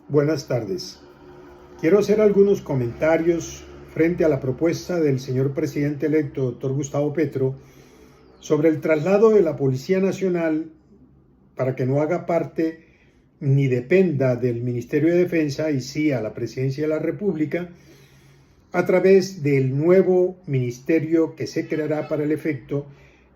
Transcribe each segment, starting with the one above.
Buenas tardes. Quiero hacer algunos comentarios frente a la propuesta del señor presidente electo, doctor Gustavo Petro, sobre el traslado de la Policía Nacional para que no haga parte ni dependa del Ministerio de Defensa y sí a la Presidencia de la República, a través del nuevo ministerio que se creará para el efecto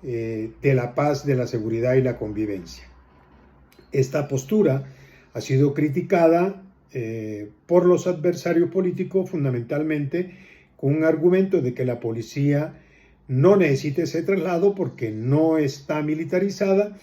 de la paz, de la seguridad y la convivencia. Esta postura ha sido criticada por los adversarios políticos, fundamentalmente con un argumento de que la policía no necesita ese traslado porque no está militarizada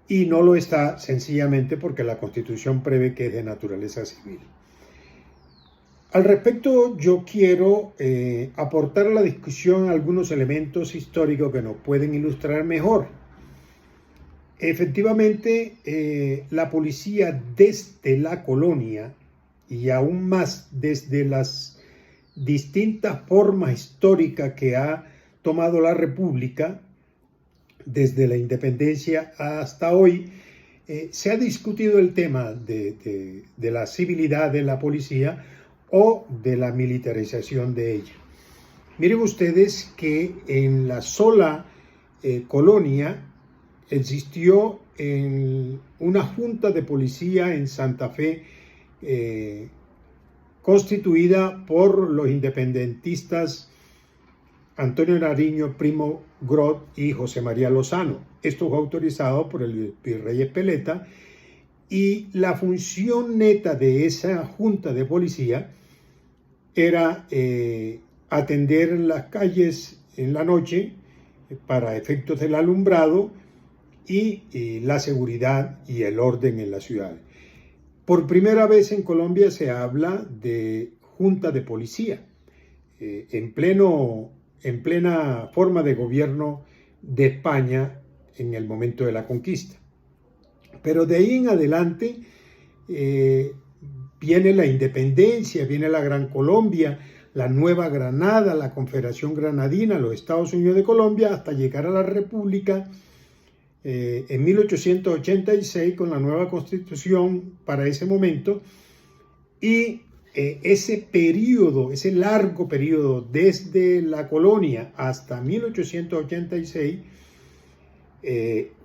y no lo está sencillamente porque la Constitución prevé que es de naturaleza civil. Al respecto, yo quiero aportar a la discusión algunos elementos históricos que nos pueden ilustrar mejor. Efectivamente, la policía desde la colonia y aún más desde las distintas formas históricas que ha tomado la República, desde la independencia hasta hoy, se ha discutido el tema de la civilidad de la policía o de la militarización de ella. Miren ustedes que en la sola colonia existió una junta de policía en Santa Fe constituida por los independentistas Antonio Nariño, Primo Groth y José María Lozano. Esto fue autorizado por el virrey Espeleta y la función neta de esa junta de policía era atender las calles en la noche para efectos del alumbrado y la seguridad y el orden en la ciudad. Por primera vez en Colombia se habla de junta de policía, en plena forma de gobierno de España en el momento de la conquista. Pero de ahí en adelante viene la independencia, viene la Gran Colombia, la Nueva Granada, la Confederación Granadina, los Estados Unidos de Colombia, hasta llegar a la República en 1886 con la nueva Constitución para ese momento. Y ese periodo, ese largo periodo desde la colonia hasta 1886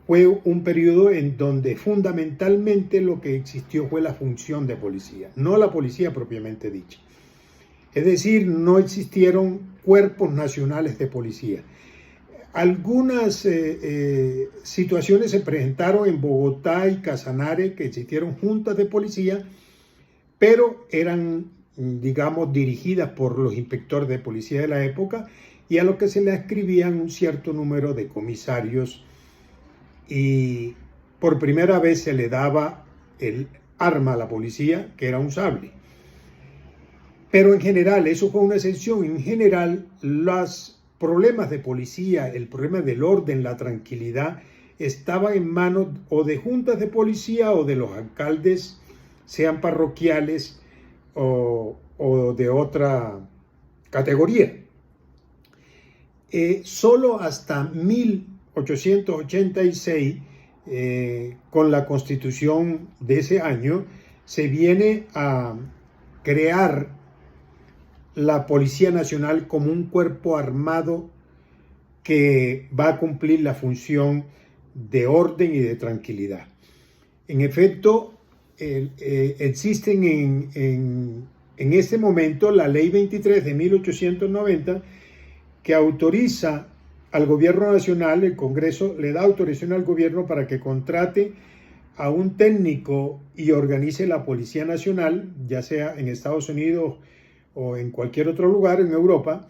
fue un periodo en donde fundamentalmente lo que existió fue la función de policía, no la policía propiamente dicha. Es decir, no existieron cuerpos nacionales de policía. Algunas situaciones se presentaron en Bogotá y Casanare, que existieron juntas de policía, pero eran, digamos, dirigidas por los inspectores de policía de la época y a lo que se le ascribían un cierto número de comisarios, y por primera vez se le daba el arma a la policía, que era un sable. Pero en general, eso fue una excepción. En general, los problemas de policía, el problema del orden, la tranquilidad, estaba en manos o de juntas de policía o de los alcaldes, sean parroquiales o de otra categoría. Solo hasta 1886, con la Constitución de ese año, se viene a crear la Policía Nacional como un cuerpo armado que va a cumplir la función de orden y de tranquilidad. En efecto, existen en este momento la Ley 23 de 1890 que autoriza al gobierno nacional, el Congreso le da autorización al gobierno para que contrate a un técnico y organice la Policía Nacional, ya sea en Estados Unidos o en cualquier otro lugar en Europa,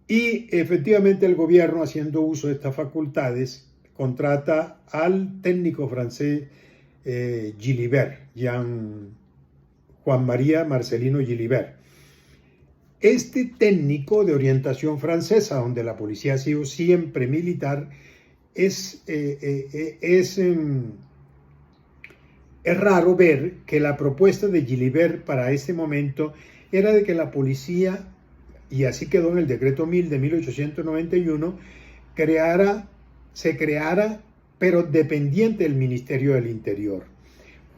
y efectivamente el gobierno, haciendo uso de estas facultades, contrata al técnico francés Gilibert, Juan María Marcelino Gilibert. Este técnico de orientación francesa, donde la policía ha sido siempre militar, es raro ver que la propuesta de Gilibert para ese momento era de que la policía, y así quedó en el decreto 1000 de 1891, se creara, pero dependiente del Ministerio del Interior.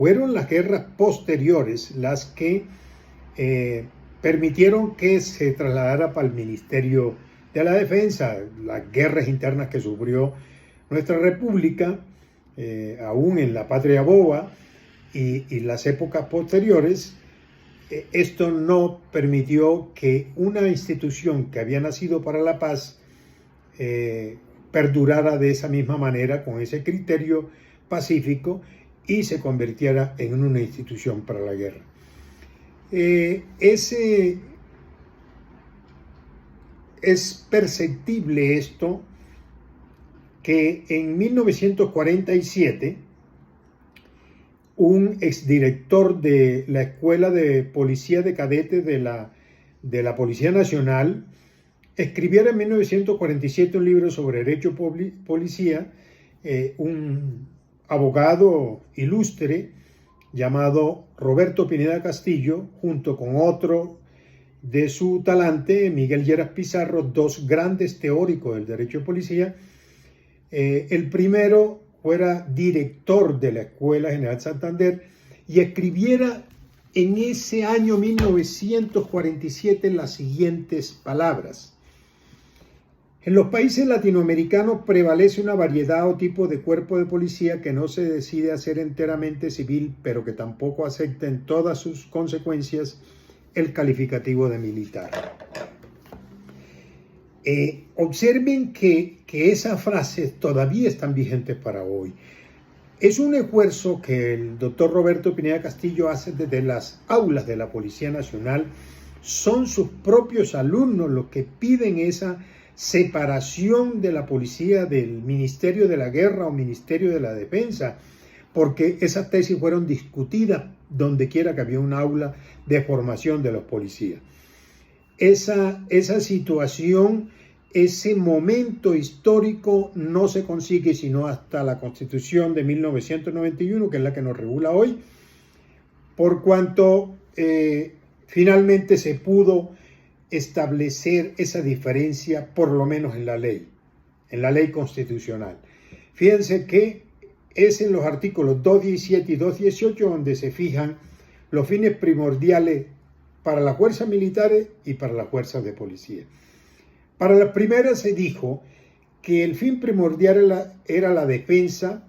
fueron las guerras posteriores las que permitieron que se trasladara para el Ministerio de la Defensa. Las guerras internas que sufrió nuestra república, aún en la patria boba, y las épocas posteriores, esto no permitió que una institución que había nacido para la paz perdurara de esa misma manera, con ese criterio pacífico, y se convirtiera en una institución para la guerra. Es perceptible esto, que en 1947 un exdirector de la Escuela de Policía de Cadetes de la Policía Nacional escribiera en 1947 un libro sobre derecho policía, un abogado ilustre llamado Roberto Pineda Castillo, junto con otro de su talante, Miguel Lleras Pizarro, dos grandes teóricos del derecho de policía. El primero fuera director de la Escuela General Santander y escribiera en ese año 1947 las siguientes palabras: en los países latinoamericanos prevalece una variedad o tipo de cuerpo de policía que no se decide a ser enteramente civil, pero que tampoco acepta en todas sus consecuencias el calificativo de militar. Observen que esas frases todavía están vigentes para hoy. Es un esfuerzo que el doctor Roberto Pineda Castillo hace desde las aulas de la Policía Nacional. Son sus propios alumnos los que piden esa separación de la policía del Ministerio de la Guerra o Ministerio de la Defensa, porque esas tesis fueron discutidas donde quiera que había un aula de formación de los policías. Esa situación, ese momento histórico no se consigue sino hasta la Constitución de 1991, que es la que nos regula hoy, por cuanto finalmente se pudo establecer esa diferencia, por lo menos en la ley constitucional. Fíjense que es en los artículos 217 y 218 donde se fijan los fines primordiales para las fuerzas militares y para las fuerzas de policía. Para las primeras se dijo que el fin primordial era la defensa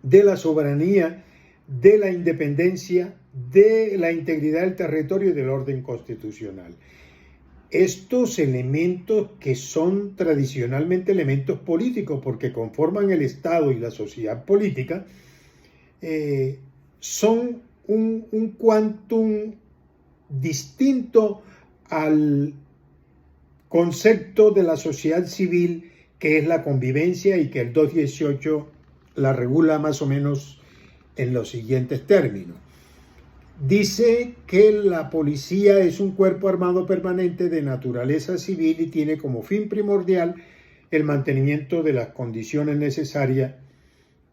de la soberanía, de la independencia, de la integridad del territorio y del orden constitucional. Estos elementos, que son tradicionalmente elementos políticos porque conforman el Estado y la sociedad política, son un quantum distinto al concepto de la sociedad civil, que es la convivencia, y que el 218 la regula más o menos en los siguientes términos. Dice que la policía es un cuerpo armado permanente de naturaleza civil y tiene como fin primordial el mantenimiento de las condiciones necesarias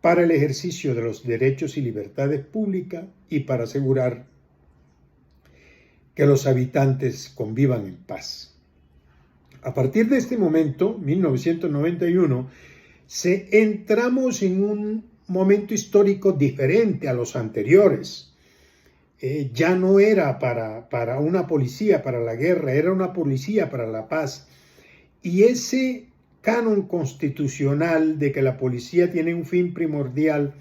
para el ejercicio de los derechos y libertades públicas y para asegurar que los habitantes convivan en paz. A partir de este momento, 1991, entramos en un momento histórico diferente a los anteriores. Ya no era para una policía para la guerra, era una policía para la paz. Y ese canon constitucional de que la policía tiene un fin primordial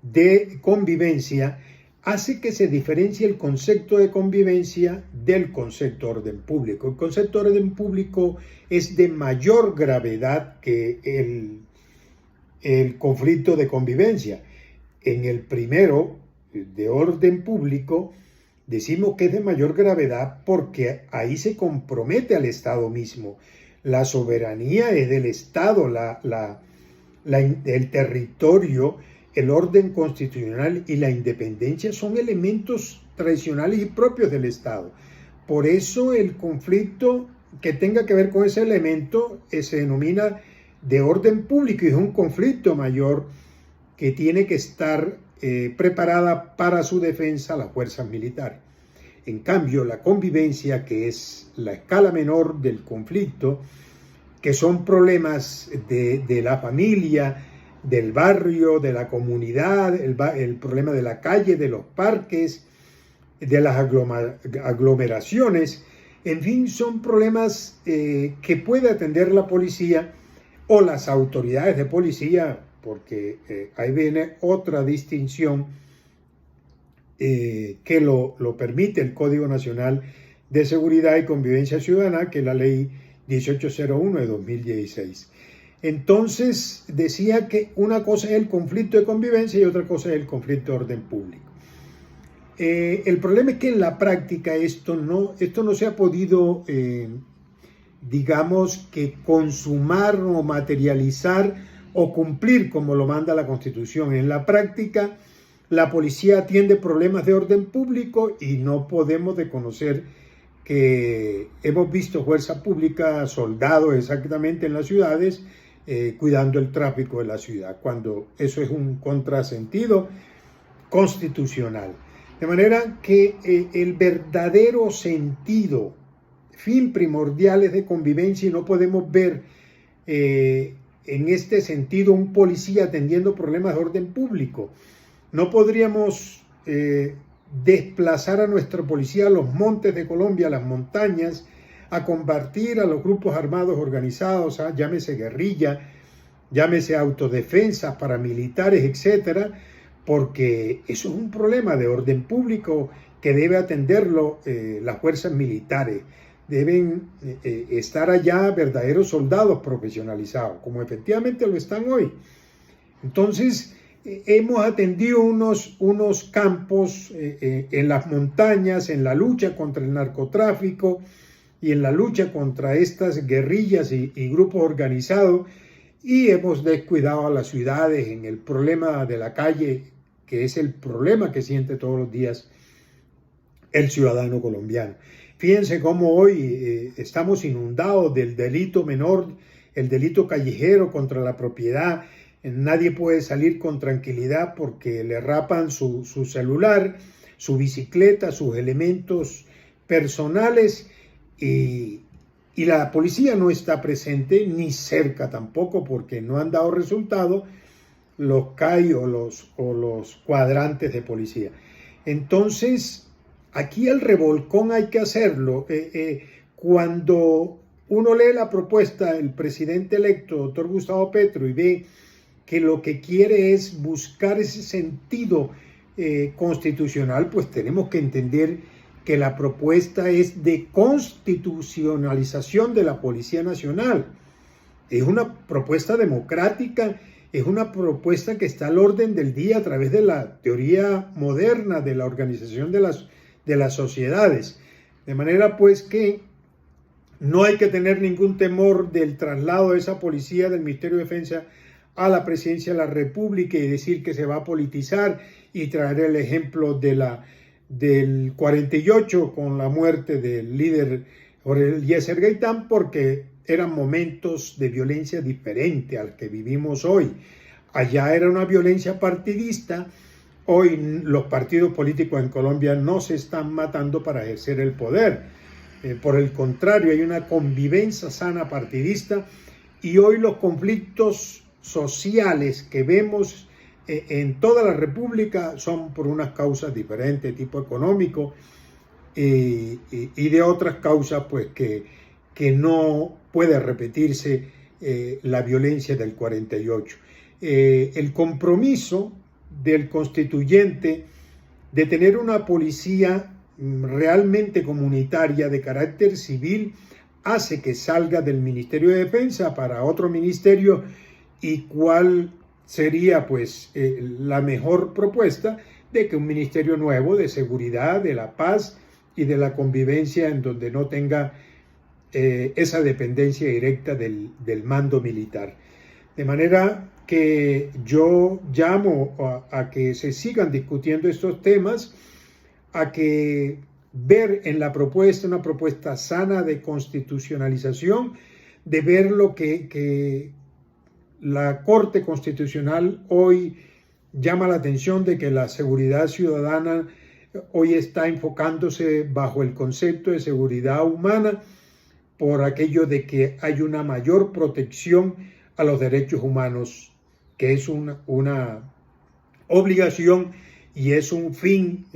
de convivencia hace que se diferencie el concepto de convivencia del concepto de orden público. El concepto de orden público es de mayor gravedad que el conflicto de convivencia. En el primero, de orden público, decimos que es de mayor gravedad porque ahí se compromete al Estado mismo. La soberanía es del Estado, el territorio, el orden constitucional y la independencia son elementos tradicionales y propios del Estado. Por eso el conflicto que tenga que ver con ese elemento se denomina de orden público y es un conflicto mayor que tiene que estar preparada para su defensa las fuerzas militares. En cambio, la convivencia, que es la escala menor del conflicto, que son problemas de la familia, del barrio, de la comunidad, el problema de la calle, de los parques, de las aglomeraciones. En fin, son problemas que puede atender la policía o las autoridades de policía, porque ahí viene otra distinción que lo permite el Código Nacional de Seguridad y Convivencia Ciudadana, que es la Ley 1801 de 2016. Entonces decía que una cosa es el conflicto de convivencia y otra cosa es el conflicto de orden público. El problema es que en la práctica esto no se ha podido, digamos, que consumar o materializar o cumplir como lo manda la Constitución. En la práctica, la policía atiende problemas de orden público y no podemos desconocer que hemos visto fuerza pública, soldados exactamente en las ciudades, cuidando el tráfico de la ciudad, cuando eso es un contrasentido constitucional. De manera que el verdadero sentido, fin primordial es de convivencia, y no podemos ver en este sentido un policía atendiendo problemas de orden público. No podríamos desplazar a nuestra policía a los montes de Colombia, a las montañas, a combatir a los grupos armados organizados, llámese guerrilla, llámese autodefensas, paramilitares, etcétera, porque eso es un problema de orden público que debe atenderlo las fuerzas militares. Deben estar allá verdaderos soldados profesionalizados, como efectivamente lo están hoy. Entonces, hemos atendido unos campos en las montañas, en la lucha contra el narcotráfico y en la lucha contra estas guerrillas y grupos organizados, y hemos descuidado a las ciudades en el problema de la calle, que es el problema que siente todos los días el ciudadano colombiano. Fíjense cómo hoy estamos inundados del delito menor, el delito callejero contra la propiedad. Nadie puede salir con tranquilidad porque le rapan su celular, su bicicleta, sus elementos personales, y la policía no está presente ni cerca tampoco, porque no han dado resultado los CAI o los cuadrantes de policía. Entonces, aquí el revolcón hay que hacerlo. Cuando uno lee la propuesta del presidente electo, doctor Gustavo Petro, y ve que lo que quiere es buscar ese sentido constitucional, pues tenemos que entender que la propuesta es de constitucionalización de la Policía Nacional. Es una propuesta democrática, es una propuesta que está al orden del día a través de la teoría moderna de la organización de las sociedades. De manera pues que no hay que tener ningún temor del traslado de esa policía del Ministerio de Defensa a la Presidencia de la República y decir que se va a politizar, y traer el ejemplo del 48 con la muerte del líder Eliezer Gaitán, porque eran momentos de violencia diferente al que vivimos hoy. Allá era una violencia partidista. Hoy los partidos políticos en Colombia no se están matando para ejercer el poder. Por el contrario, hay una convivencia sana partidista, y hoy los conflictos sociales que vemos en toda la República son por unas causas diferentes, tipo económico, y de otras causas pues que no puede repetirse la violencia del 48. El compromiso del constituyente de tener una policía realmente comunitaria de carácter civil hace que salga del Ministerio de Defensa para otro ministerio. ¿Y cuál sería pues la mejor propuesta? De que un ministerio nuevo de seguridad, de la paz y de la convivencia, en donde no tenga esa dependencia directa del mando militar. De manera que yo llamo a que se sigan discutiendo estos temas, a que ver en la propuesta una propuesta sana de constitucionalización, de ver lo que la Corte Constitucional hoy llama la atención, de que la seguridad ciudadana hoy está enfocándose bajo el concepto de seguridad humana, por aquello de que hay una mayor protección a los derechos humanos que es una obligación y es un fin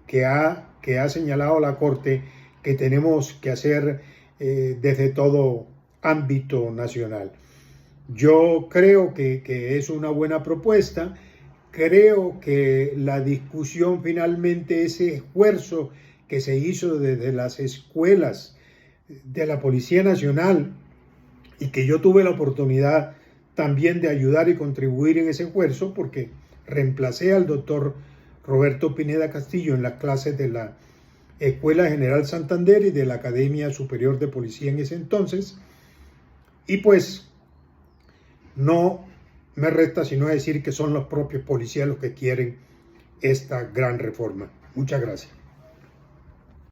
que ha señalado la Corte que tenemos que hacer desde todo ámbito nacional. Yo creo que es una buena propuesta. Creo que la discusión finalmente, ese esfuerzo que se hizo desde las escuelas de la Policía Nacional y que yo tuve la oportunidad también de ayudar y contribuir en ese esfuerzo porque reemplacé al doctor Roberto Pineda Castillo en las clases de la Escuela General Santander y de la Academia Superior de Policía en ese entonces. Y pues no me resta sino decir que son los propios policías los que quieren esta gran reforma. Muchas gracias.